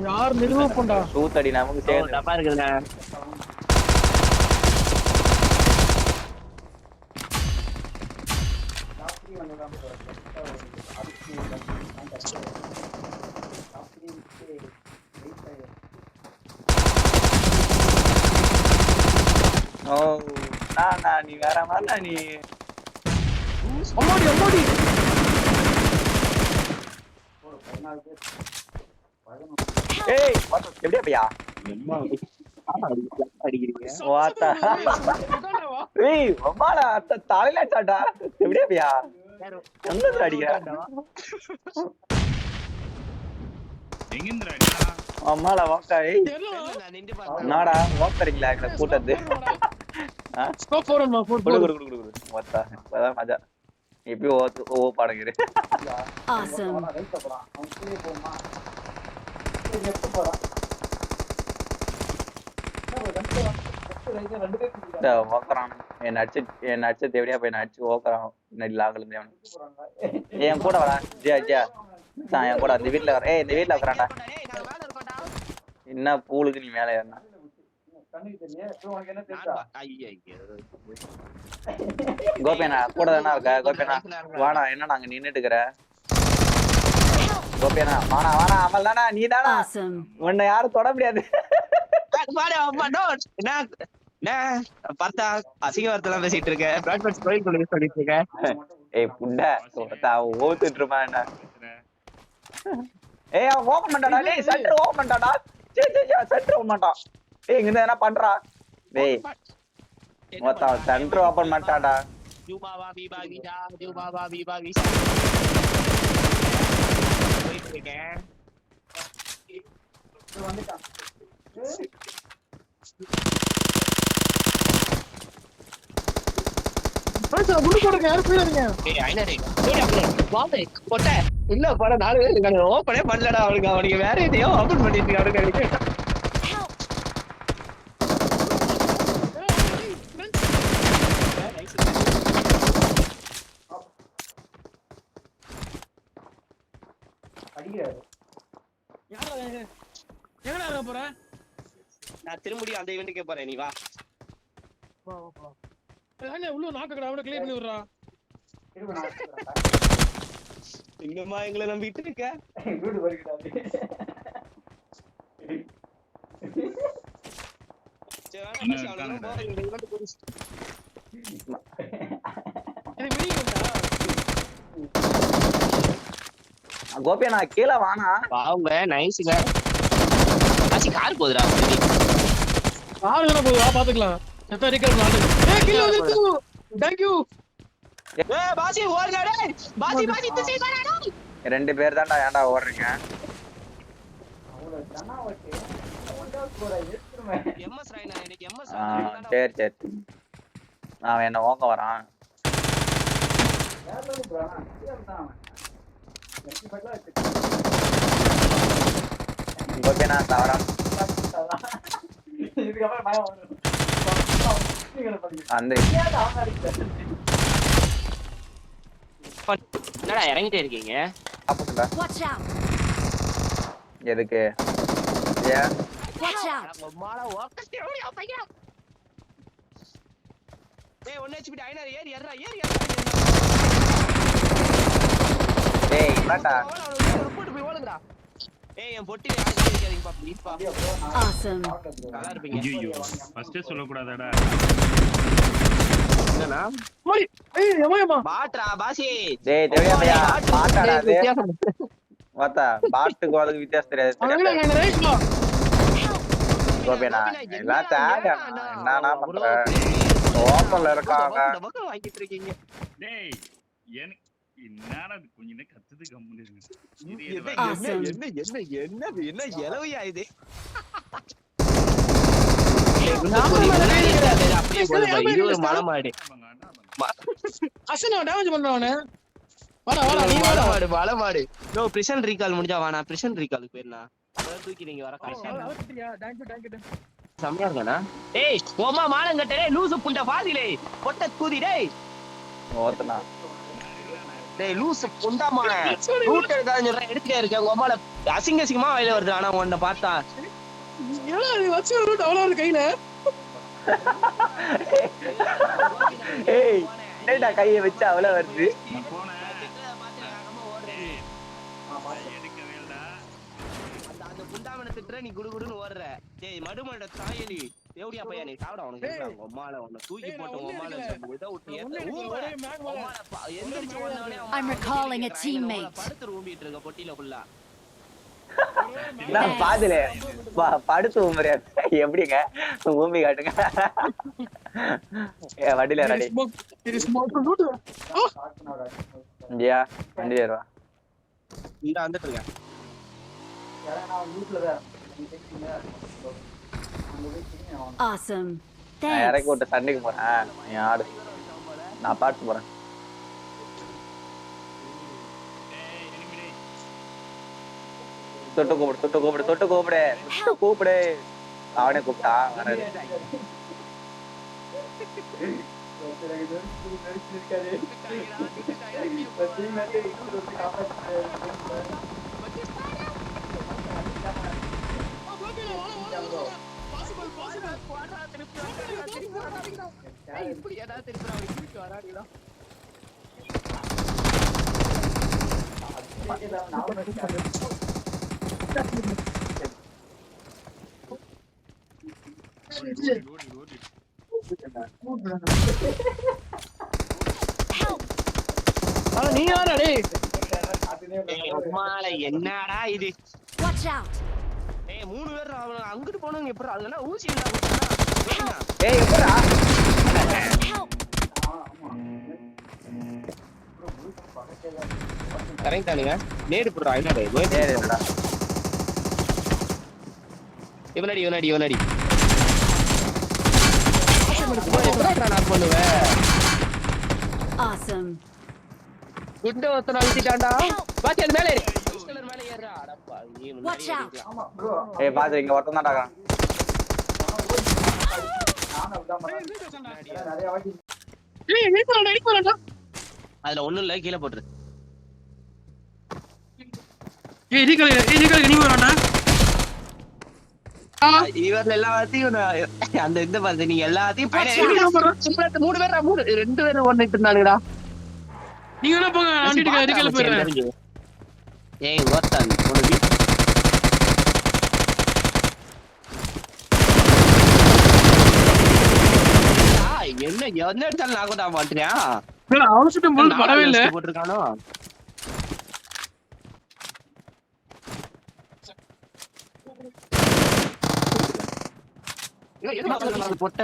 யார் நிறுவப்பண்டா சூத்தடி நமக்கு சேர்ந்து தப்பா இருக்குதுண்ணே. ஓ நீ வேற மாதிரி நீ அம்மாடி அம்மாடி ஏய் எப்படியா பையா அடிக்கிறீங்க வாத்தா ஏய் அம்மாடா தலையில சாட்டா எப்படியா பையா எங்க அடிக்கிறா அம்மால வாக்கா ஏய் என்னடா வாக்கறீங்களா இந்த கூட்டத்து ஸ்கோப் போறமா போடு குடு வாத்தா அதான் மஜா இப்ப ஓ பாடுங்கற Awesome. ஓக்கறான் என்ன அடிச்சு தேவடியா போய் அடிச்சு ஓக்கறான் நடி லாங்கல இருந்து என் கூட வரா ஜியா என் கூட இந்த வீட்டுல வர இந்த வீட்டுல உட்காரான்டா என்ன பூலுக்கு நீ மேல ஏறினா கோபியனா கூட தானே இருக்க கோபியனா வாடா என்ன நாங்க நின்னுட்டு இருக்கிற கோபியனா வாடா அமல் தானா நீ தானா உன்னை யாரும் தொட முடியாது பார்த்தா அசிங்க வார்த்தைலாம் பேசிட்டு இருக்கேன் சொல்லிட்டு இருக்கேன். ஏய் புண்டை ஓத்துட்டு இருப்பா என்ன ஏய் அவன் ஓபன் பண்ணாடா டேய் சென்டர் ஓபன் பண்ணாடா சென்டர் ஓபன் பண்ணான் ஏய் இங்க என்ன பண்றா டேய் மொத்த சென்டர் ஓபன் பண்ணிட்டாடா ஜூபாவா விபாகிஷா போயிட்டு இருக்கேன். இல்ல பட 4 பேர் இருக்காங்க ஓபனே பண்ணலடா அவனுக்கு வேற எதையோ ஓபன் பண்ணிட்டு இருக்காங்க. நான் திரும்பி அந்த ஈவென்ட்க்கே போறேன் நீ வா உள்ள நாக்கடா அவன கிளியர் பண்ணி விடுறா எங்கம்மா எங்களை நம்பிட்டு இருக்க வீடு வருகிறா கோபியா நான் கீழே வானா வாங்க நைஸ்ங்க ஆசி கார் போகுதுடா கார் தான போகுது வா பாத்துக்கலாம் செத்த ரிக்கர் நாடு ஏய் கில் வந்துச்சு थैंक यू ஏய் பாசி ஓடுடா டேய் பாசி இந்த சைடு வாடா ரெண்டு பேர் தான்டா ஏன்டா ஓடுறீங்க எம்எஸ் ராய்னா எனக்கு எம்எஸ் சரி அவன் என்ன ஓங்க வரான் கோபியா தவறான் என்னடா இறங்கிட்டே இருக்கீங்க எதுக்கு என் பொட்டி நல்லா இருப்பீங்க சொல்லக்கூடாதாடா பாட்ரா பாசி டேய் தேவையா பையா பாட்டாடா அது வாத்தா பாட்டுக்கு அதுக்கு வித்தியாசம் தெரியாது கோபியா எல்லாம் தேவையா என்னன்னா பண்ற ஓப்பன்ல இருக்காங்க வாங்கிட்டு இருக்கீங்க டேய் என்னடா கொஞ்ச நேரம் கத்துது கம்முன்னு என்ன இலவையா இது மலமாடு மலமாடு பிரிசன் ரீகால் முடிஞ்சா வானா பிரிசன் ரீகாலுக்கு போயிருந்தா தூக்கி நீங்க வர செம்மையா இருக்கானா ஏய் ஓமா மானங்கட்டே லூசு புண்ட பாதிலே பொட்ட கூதி டேய் ஓத்தனா டேய் லூசு புண்டாமான ரூட் எடுக்காதன்னு சொல்றேன் எடுத்துட்டே இருக்கேன் உங்க அம்மால அசிங்கமா வயல வருது ஆனா உன்னை பார்த்தா ஏடா நீ வச்சு ரூட் அவ்வளவு ஒரு கையில ஏய் என்னடா கையை வச்சு அவ்வளவு வருது நான் போனேன் எடுக்கவே இல்லடா. அந்த புண்டாமனை திட்டுற நீ குடுகுடுன்னு ஓடுற டேய் மடுமட தாயலி எப்படியா பையன் நீ சாப்பிட உனக்கு உங்க அம்மால உன்னை தூக்கி போட்டு உங்க அம்மால இதை விட்டு எந்திரிச்சு ஓடுனவனே I'm recalling a teammate. படுத்து ரூம்பிட்டு இருக்க பொட்டியில ஃபுல்லா நான் பாதுல படுத்து ஊம்புறியா எப்படிங்க ஊம்பி காட்டுங்க வண்டியில ரெடி இந்தியா வண்டி ஏறுவா இந்த வந்துட்டு இருக்கேன் Awesome. நான் இறக்கி Thanks. விட்டு சண்டைக்கு போறேன் நீ ஆடு நான் பாட்டு போறேன் தொட்டு கூப்பிடு தொட்டு கூப்பிடு தொட்டு கூப்பிடு தொட்டு கூப்பிடு அவனே கூப்பிட்டா வராது நீ யாரா டேய் என்னடா இது Watch out. ஏய் மூணு பேர் அங்கிட்டு போனவங்க எப்படி அதெல்லாம் ஊசி ஏய் எப்படா Help. கரெக்ட் தானுங்க நேடு போடுறா என்னடா சரி என்னடா இவனடி நான் பண்ணுவேன் Awesome. குண்டு ஒருத்தனை அழுத்திட்டான்டா பாத்தி அது மேலே மேலே ஏறா அடப்பா Watch out. ஏய் பாத்து இங்க ஒருத்தன் தான் டாக்குறான் ஏய் நீ போறடா அதுல ஒண்ணும் இல்ல கீழே போட்டுரு ஏய் நீ போறடா இவர்ல எல்லாத்தையும் அந்த இந்த பாத்து நீங்க எல்லாத்தையும் மூணு பேரா ரெண்டு பேரும் ஒண்ணுட்டு இருந்தானுடா நீங்க என்ன போங்க ஆண்டிட்டு அடிக்கல போறேன் ஏய் ஓத்தான் ஒரு என்ன என்ன எடுத்தாலும் நான் கூட மாட்டேனியா அவன சுட்டு முள் படவே இல்ல போட்டுருக்கானோ போட்ட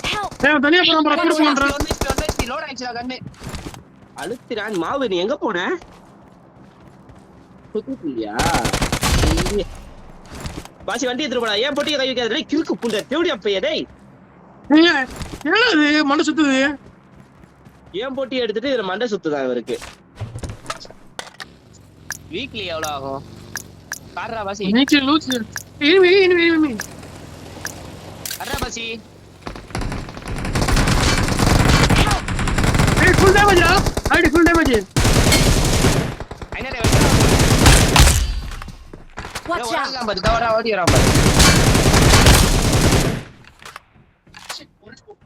Help. ஏய் தனியா போறான் பரா கூட போறான் லோட் ஆயிடுச்சுடா கண்ணு அழுத்திரான் மாவு நீ எங்க போன சுத்தியா பாசி வண்டி எடுத்துட்டு போடா ஏன் போட்டியை கை வைக்காத கிறுக்கு புண்ட தேடி அப்பையா டேய் என்னது மண்டை சுத்துது ஏன் போட்டியை எடுத்துட்டு இதுல மண்டை சுத்துதான் இவருக்கு வீக்லி எவ்வளவு ஆகும் கார்ரா பாசி நீச்ச லூஸ் இனிமே கார்ரா பாசி ஏய் ஃபுல் டேமேஜ்டா ஐடி ஃபுல் டேமேஜ் ஐனரே Watch out. பாரு தவறா ஓடி வரான் பாரு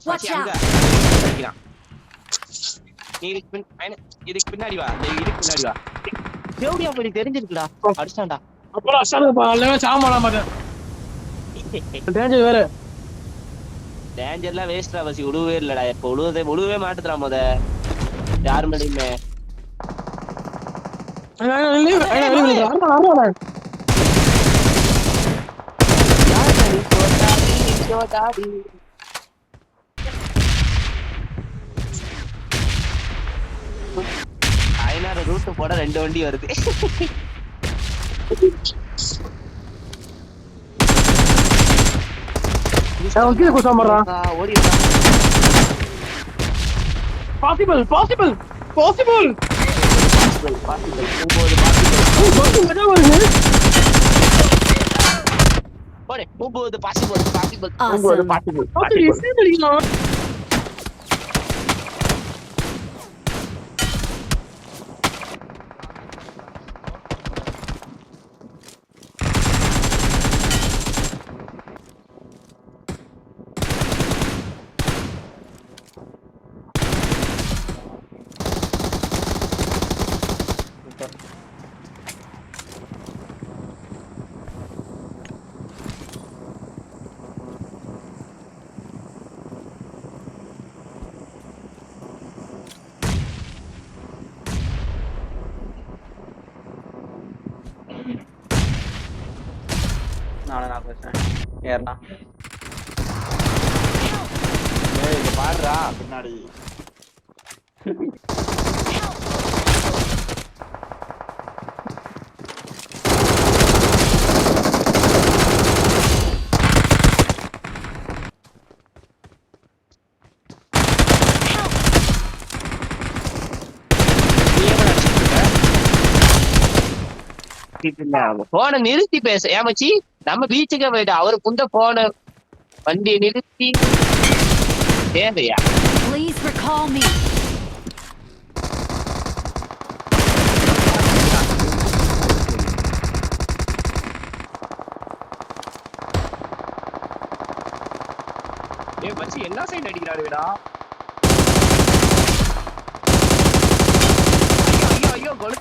Watch out. இதுக்கு பின்னாடி வா பின்னாடி வா தேவடியா போய் தெரிஞ்சிருக்குடா அடிச்சான்டா அப்புறம் அசாலுப்பா அல்லவே சாமாடா மாட்டேன் டேஞ்சர் வேற டேஞ்சர்லாம் வேஸ்டா பசி உழுவே இல்லடா இப்ப உழுவே மாட்டுறா முத யாரு மேலயுமே ஐநாறு ரூட் போட 2 வண்டி வருது கீழே குசாமறான் ஓடி பாசிபிள் போடு மூம்போது பாசிபிள் Awesome. பாசிபிள் நானும் நான் பேசுறேன் ஏறா ஏய் இங்க பாருடா பின்னாடி. போனை நிறுத்தி பேச ஏமாச்சி நம்ம பீச்சுக்கு போயிட்டு அவரு புந்த போன வண்டியை நிறுத்தி தேவையா Please recall me. ஏ மச்சி என்ன சைடு அடிக்கிறாருடா ஐயோ ஐயோ ஐயோ கொலை